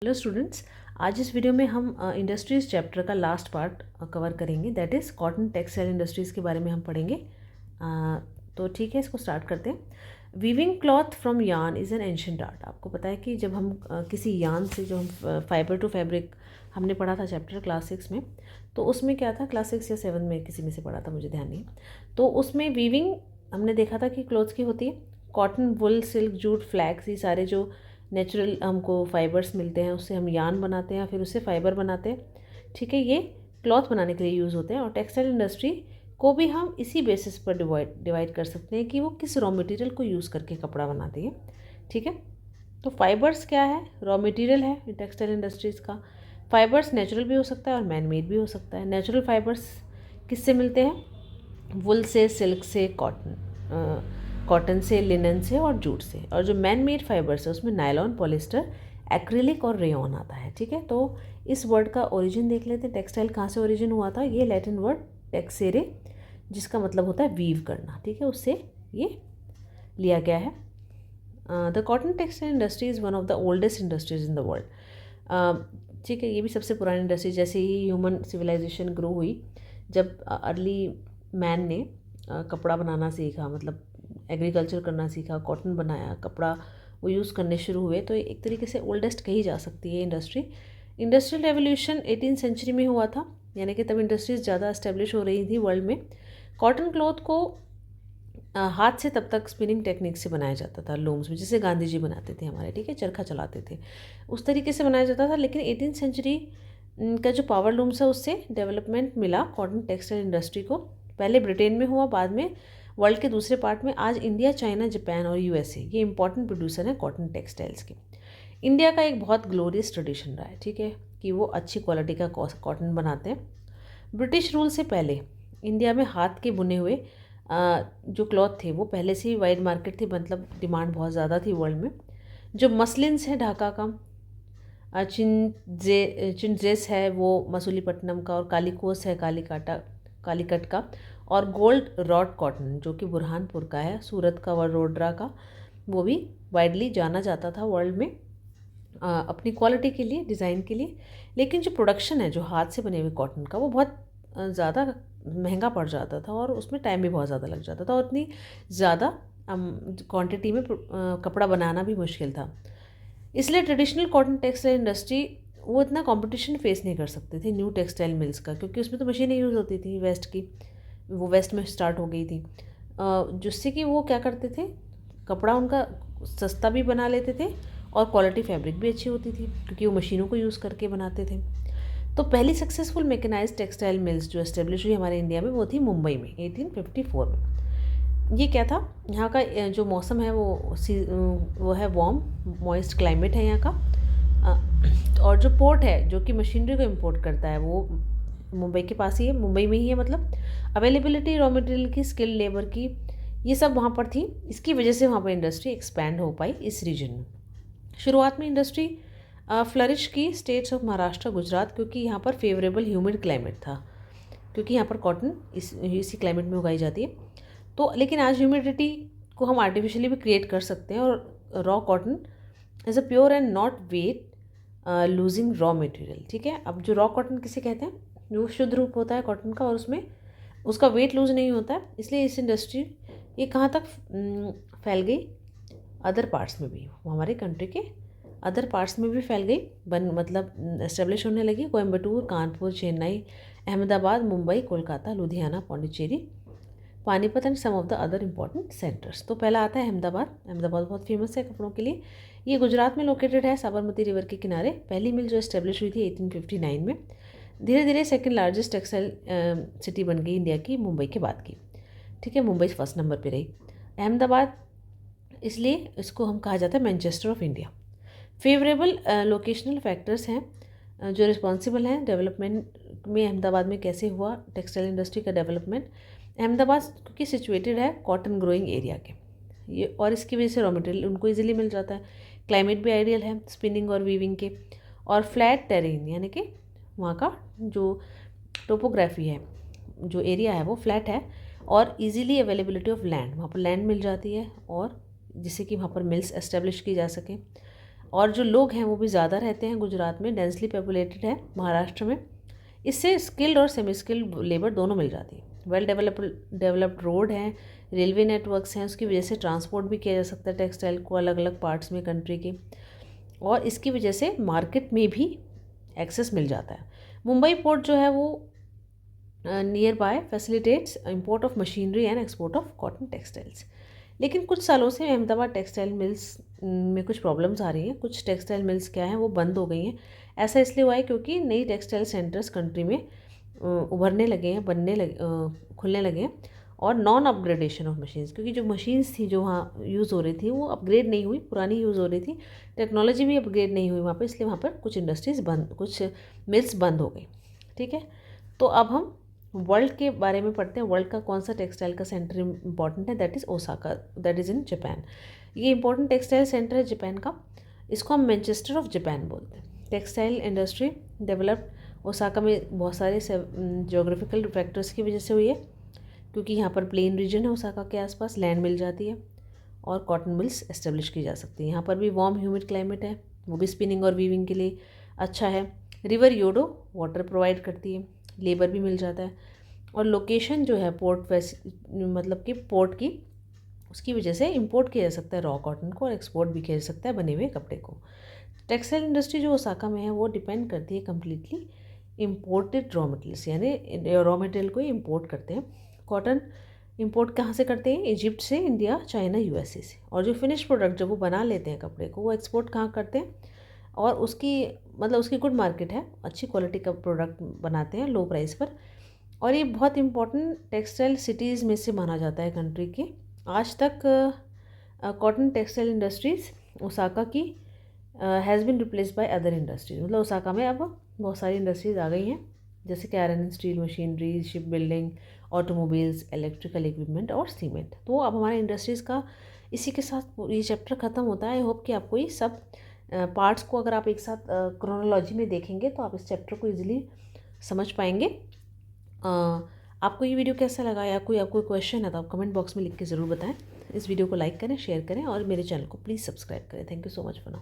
Hello students, आज इस video में हम इंडस्ट्रीज़ चैप्टर का लास्ट पार्ट कवर करेंगे। That is cotton textile industries के बारे में हम पढ़ेंगे। तो ठीक है, इसको स्टार्ट करते हैं। Weaving cloth from yarn is an ancient art. आपको पता है कि जब हम किसी यार्न से, जो हम फाइबर टू फैब्रिक हमने पढ़ा था चैप्टर क्लास 6 में, तो उसमें क्या था, क्लास 6 या 7 में किसी में से पढ़ा था, मुझे ध्यान नहीं। तो उसमें वीविंग हमने देखा था कि क्लॉथ्स की होती है। कॉटन, वुल, सिल्क, जूट, फ्लैक्स, ये सारे जो नेचुरल हमको फाइबर्स मिलते हैं, उससे हम यार्न बनाते हैं, फिर उससे फाइबर बनाते हैं। ठीक है, ये क्लॉथ बनाने के लिए यूज़ होते हैं। और टेक्सटाइल इंडस्ट्री को भी हम इसी बेसिस पर डिवाइड कर सकते हैं कि वो किस रॉ मटेरियल को यूज़ करके कपड़ा बनाती है। ठीक है, तो फाइबर्स क्या है, रॉ मटेरियल है टेक्सटाइल इंडस्ट्रीज़ का। फाइबर्स नेचुरल भी हो सकता है और मैन मेड भी हो सकता है। नेचुरल फाइबर्स किससे मिलते हैं? वुल से, सिल्क से, कॉटन से, लिनन से और जूट से। और जो मैन मेड फाइबर्स है उसमें नायलॉन, पॉलिस्टर, एक्रिलिक और रेयॉन आता है। ठीक है, तो इस वर्ड का ओरिजिन देख लेते हैं। टेक्सटाइल कहाँ से ओरिजिन हुआ था? ये लैटिन वर्ड टेक्सेरे, जिसका मतलब होता है वीव करना। ठीक है, उससे ये लिया गया है। The cotton textile industry is one of the oldest industries in the world. ठीक है, ये भी सबसे पुरानी इंडस्ट्री। जैसे ही ह्यूमन सिविलाइजेशन ग्रो हुई, जब अर्ली मैन ने कपड़ा बनाना सीखा, मतलब एग्रीकल्चर करना सीखा, कॉटन बनाया, कपड़ा वो यूज़ करने शुरू हुए, तो एक तरीके से ओल्डेस्ट कही जा सकती है industry. Industrial revolution 18th century में हुआ था, यानी कि तब इंडस्ट्रीज ज़्यादा इस्टेब्लिश हो रही थी वर्ल्ड में। कॉटन क्लॉथ को हाथ से तब तक स्पिनिंग टेक्निक से बनाया जाता था, लूम्स में, जिसे गांधी जी बनाते थे हमारे। ठीक है, चरखा चलाते थे, उस तरीके से बनाया जाता था। लेकिन 18th सेंचुरी का जो पावर लूम्स है, उससे डेवलपमेंट मिला कॉटन टेक्सटाइल इंडस्ट्री को। पहले ब्रिटेन में हुआ, बाद में वर्ल्ड के दूसरे पार्ट में। आज इंडिया, चाइना, जापान और यूएसए ये इंपॉर्टेंट प्रोड्यूसर हैं कॉटन टेक्सटाइल्स के। इंडिया का एक बहुत ग्लोरियस ट्रेडिशन रहा है, ठीक है, कि वो अच्छी क्वालिटी का कॉटन बनाते हैं। ब्रिटिश रूल से पहले इंडिया में हाथ के बुने हुए जो क्लॉथ थे वो पहले से ही वाइड मार्केट थी, मतलब डिमांड बहुत ज़्यादा थी वर्ल्ड में। जो मसलिन्स है ढाका का, चिंजेस है वो मसूलीपट्टनम का, और कालीकोस है कालीकट का, और गोल्ड रॉड कॉटन जो कि बुरहानपुर का है, सूरत का, वडोदरा का, वो भी वाइडली जाना जाता था वर्ल्ड में अपनी क्वालिटी के लिए, डिज़ाइन के लिए। लेकिन जो प्रोडक्शन है जो हाथ से बने हुए कॉटन का, वो बहुत ज़्यादा महंगा पड़ जाता था और उसमें टाइम भी बहुत ज़्यादा लग जाता था, और इतनी ज़्यादा क्वांटिटी में कपड़ा बनाना भी मुश्किल था। इसलिए ट्रेडिशनल कॉटन टेक्सटाइल इंडस्ट्री वो इतना कंपटीशन फेस नहीं कर सकते थे न्यू टेक्सटाइल मिल्स का, क्योंकि उसमें तो मशीनें यूज़ होती थी वेस्ट की, वो वेस्ट में स्टार्ट हो गई थी, जिससे कि वो क्या करते थे, कपड़ा उनका सस्ता भी बना लेते थे और क्वालिटी फैब्रिक भी अच्छी होती थी, क्योंकि वो मशीनों को यूज़ करके बनाते थे। तो पहली सक्सेसफुल मैकेनाइज्ड टेक्सटाइल मिल्स जो एस्टेब्लिश हुई हमारे इंडिया में, वो थी मुंबई में 1854 में। ये क्या था, यहाँ का जो मौसम है वो है वार्म मॉइस्ट क्लाइमेट है यहाँ का। और जो पोर्ट है जो कि मशीनरी को इम्पोर्ट करता है, वो मुंबई के पास ही है, मुंबई में ही है। मतलब अवेलेबिलिटी रॉ मटेरियल की, स्किल लेबर की, ये सब वहाँ पर थी। इसकी वजह से वहाँ पर इंडस्ट्री एक्सपैंड हो पाई इस रीजन में। शुरुआत में इंडस्ट्री फ्लरिश की स्टेट्स ऑफ महाराष्ट्र, गुजरात, क्योंकि यहाँ पर फेवरेबल ह्यूमिड क्लाइमेट था, क्योंकि यहाँ पर कॉटन इसी क्लाइमेट में उगाई जाती है। तो लेकिन आज ह्यूमिडिटी को हम आर्टिफिशियली भी क्रिएट कर सकते हैं, और raw cotton is a pure and not weight losing raw material. ठीक है, अब जो रॉ कॉटन किसे कहते हैं, वो शुद्ध रूप होता है कॉटन का, और उसमें उसका वेट लूज नहीं होता है। इसलिए इस इंडस्ट्री ये कहाँ तक फैल गई, अदर पार्ट्स में भी, हमारे कंट्री के अदर पार्ट्स में भी फैल गई, मतलब एस्टेब्लिश होने लगी। Coimbatore, Kanpur, Chennai, Ahmedabad, Mumbai, Kolkata, Ludhiana, Pondicherry, Panipat and some of the other important centres. तो पहला आता है अहमदाबाद। अहमदाबाद बहुत फेमस है कपड़ों के लिए। ये गुजरात में लोकेटेड है, साबरमती रिवर के किनारे। पहली मिल जो एस्टेब्लिश हुई थी 1859 में। धीरे धीरे सेकेंड लार्जेस्ट टेक्सटाइल सिटी बन गई इंडिया की, मुंबई के बाद की। ठीक है, मुंबई फर्स्ट नंबर पर रही। अहमदाबाद, इसलिए इसको हम कहा जाता है Manchester of India. Favourable locational factors हैं जो रिस्पॉन्सिबल हैं डेवलपमेंट में। अहमदाबाद में कैसे हुआ टेक्सटाइल इंडस्ट्री का डेवलपमेंट? अहमदाबाद क्योंकि सिचुएटेड है कॉटन ग्रोइंग एरिया के, ये, और इसकी वजह से रॉ मटेरियल उनको इजीली मिल जाता है। क्लाइमेट भी आइडियल है स्पिनिंग और वीविंग के, और फ्लैट टेरेन, यानी कि वहाँ का जो टोपोग्राफी है, जो एरिया है वो फ्लैट है, और इजीली अवेलेबिलिटी ऑफ लैंड, वहाँ पर लैंड मिल जाती है, और जिससे कि वहाँ पर मिल्स एस्टेब्लिश की जा सकें। और जो लोग हैं वो भी ज़्यादा रहते हैं गुजरात में, डेंसली पॉपुलेटेड है महाराष्ट्र में। इससे स्किल्ड और सेमी स्किल्ड लेबर दोनों मिल जाती है। वेल डेवलप्ड रोड हैं, रेलवे नेटवर्क्स हैं, उसकी वजह से ट्रांसपोर्ट भी किया जा सकता है टेक्सटाइल को अलग अलग पार्ट्स में कंट्री के, और इसकी वजह से मार्केट में भी एक्सेस मिल जाता है। मुंबई पोर्ट जो है वो near by facilitates import of machinery and export of cotton textiles. लेकिन कुछ सालों से अहमदाबाद टेक्सटाइल मिल्स में कुछ प्रॉब्लम्स आ रही हैं। कुछ टेक्सटाइल मिल्स क्या हैं वो बंद हो गई हैं। ऐसा इसलिए हुआ है क्योंकि नई टेक्सटाइल सेंटर्स कंट्री में उभरने लगे हैं, खुलने लगे हैं, और नॉन अपग्रेडेशन ऑफ मशीन्स, क्योंकि जो मशीन्स थी जो वहाँ यूज़ हो रही थी वो अपग्रेड नहीं हुई, पुरानी यूज़ हो रही थी, टेक्नोलॉजी भी अपग्रेड नहीं हुई वहाँ पर, इसलिए वहाँ पर कुछ इंडस्ट्रीज़ बंद, कुछ मिल्स बंद हो गई। ठीक है, तो अब हम वर्ल्ड के बारे में पढ़ते हैं। वर्ल्ड का कौन सा टेक्सटाइल का सेंटर इंपॉर्टेंट है? That is Osaka, that is in Japan. ये इंपॉर्टेंट टेक्सटाइल सेंटर है जापान का। इसको हम मैनचेस्टर ऑफ जापान बोलते हैं। टेक्सटाइल इंडस्ट्री डेवलप ओसाका में बहुत सारे जोग्राफिकल फैक्टर्स की वजह से हुई है, क्योंकि यहाँ पर प्लेन रीजन है ओसाका के आसपास, लैंड मिल जाती है और कॉटन मिल्स एस्टेब्लिश की जा सकती है। यहाँ पर भी वार्म ह्यूमिड क्लाइमेट है, वो भी स्पिनिंग और वीविंग के लिए अच्छा है। रिवर योडो वाटर प्रोवाइड करती है, लेबर भी मिल जाता है, और लोकेशन जो है पोर्ट मतलब कि पोर्ट की, उसकी वजह से इंपोर्ट किया जा सकता है रॉ कॉटन को और एक्सपोर्ट भी किया जा सकता है बने हुए कपड़े को। टेक्सटाइल इंडस्ट्री जो ओसाका में है वो डिपेंड करती है कम्प्लीटली इम्पोर्टेड रॉ मटेरियल्स, यानी रॉ मटेरियल को इम्पोर्ट करते हैं। कॉटन इंपोर्ट कहाँ से करते हैं? इजिप्ट से, इंडिया, चाइना, यूएसए से। और जो फिनिश प्रोडक्ट जब वो बना लेते हैं कपड़े को, वो एक्सपोर्ट कहाँ करते हैं? और उसकी मतलब उसकी गुड मार्केट है, अच्छी क्वालिटी का प्रोडक्ट बनाते हैं लो प्राइस पर। और ये बहुत इंपॉर्टेंट टेक्सटाइल सिटीज़ में से माना जाता है कंट्री के। आज तक कॉटन टेक्सटाइल इंडस्ट्रीज़ ओसाका की has been replaced by other industries. मतलब ओसाका में अब बहुत सारी इंडस्ट्रीज़ आ गई हैं, जैसे कि iron and steel machinery, ship building, automobiles, electrical equipment और सीमेंट। तो अब हमारे इंडस्ट्रीज़ का इसी के साथ ये चैप्टर ख़त्म होता है। आई होप कि आपको ये सब पार्ट्स को अगर आप एक साथ क्रोनोलॉजी में देखेंगे तो आप इस चैप्टर को ईजिली समझ पाएंगे। आपको ये वीडियो कैसा लगा, या कोई आपको क्वेश्चन है तो आप कमेंट बॉक्स में लिख के ज़रूर बताएं। इस वीडियो को लाइक करें, शेयर करें और मेरे चैनल को प्लीज़ सब्सक्राइब करें। Thank you so much for now.